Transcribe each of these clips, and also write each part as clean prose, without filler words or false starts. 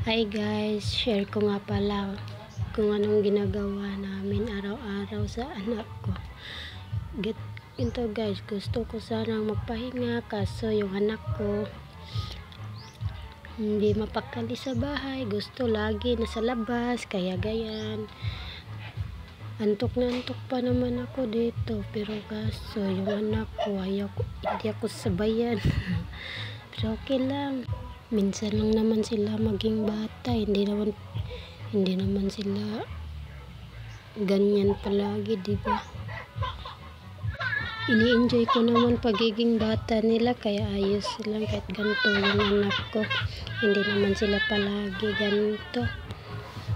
Hi guys, share ko nga pala kung anong ginagawa namin araw-araw sa anak ko. Ito guys, gusto ko sanang magpahinga kaso yung anak ko hindi mapakali sa bahay. Gusto lagi nasa labas, kaya gayan. Antok na antok pa naman ako dito, pero kaso yung anak ko hindi ako sabayan. Pero okay lang. Minsan lang naman sila maging bata, hindi naman sila ganyan palagi, di ba? Ini-enjoy ko naman pagiging bata nila, kaya ayos lang kahit ganito yung anak ko. Hindi naman sila palagi ganito.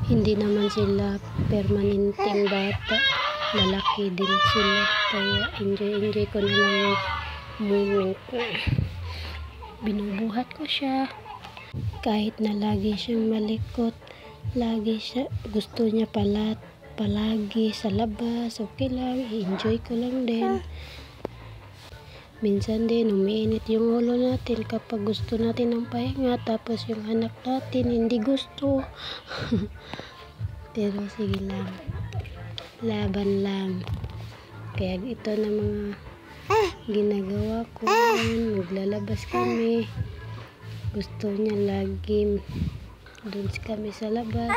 Hindi naman sila permanenteng bata. Lalaki din sila, kaya enjoy ko na lang yung moment na binubuhat ko siya. Kahit na lagi siyang malikot, gusto niya palagi sa labas, okay lang, enjoy ko lang din. Minsan din umiinit yung ulo natin kapag gusto natin ng pahinga, tapos yung anak natin hindi gusto. Pero sige lang, laban lang. Kaya ito na mga ginagawa ko. Maglalabas kami, gusto niya lagi doon kami sa labas,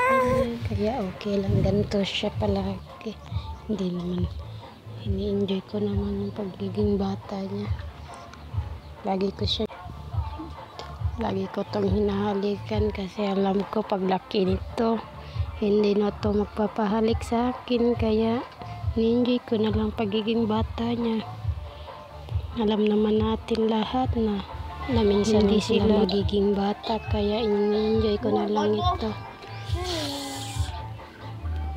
kaya okay lang, ganito siya palagi. Hindi naman, ini-enjoy ko naman yung pagiging bata niya. Lagi ko tong hinahalikan kasi alam ko paglaki nito hindi na to magpapahalik sa akin, kaya ini-enjoy ko na lang pagiging bata niya. Alam naman natin lahat na minsan hindi sila magiging bata, kaya ini-enjoy ko na lang ito.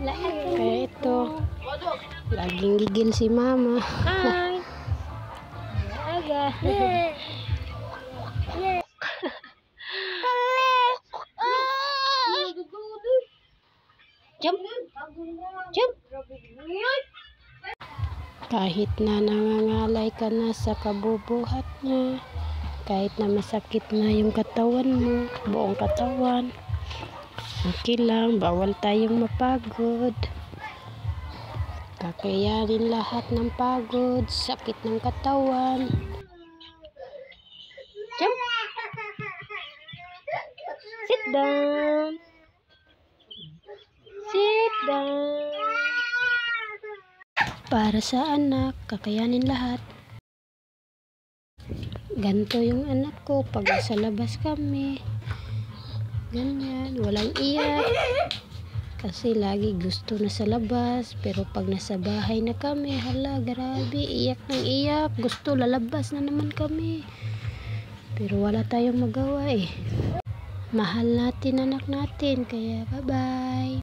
Kaya ito, laging gigil si mama. Hi! Aga! Jump! Jump! Kahit na nangangalay ka na sa kabubuhat niya, kahit na masakit na yung katawan mo, buong katawan, okay lang, bawal tayong mapagod. Kakayanin lahat ng pagod, sakit ng katawan. Jump! Sit down! Sit down! Para sa anak, kakayanin lahat. Ganito yung anak ko pag sa labas kami. Ganyan, walang iyak. Kasi lagi gusto na sa labas, pero pag nasa bahay na kami, hala, grabe, iyak ng iyak. Gusto, lalabas na naman kami. Pero wala tayong magawa eh. Mahal natin anak natin, kaya bye-bye.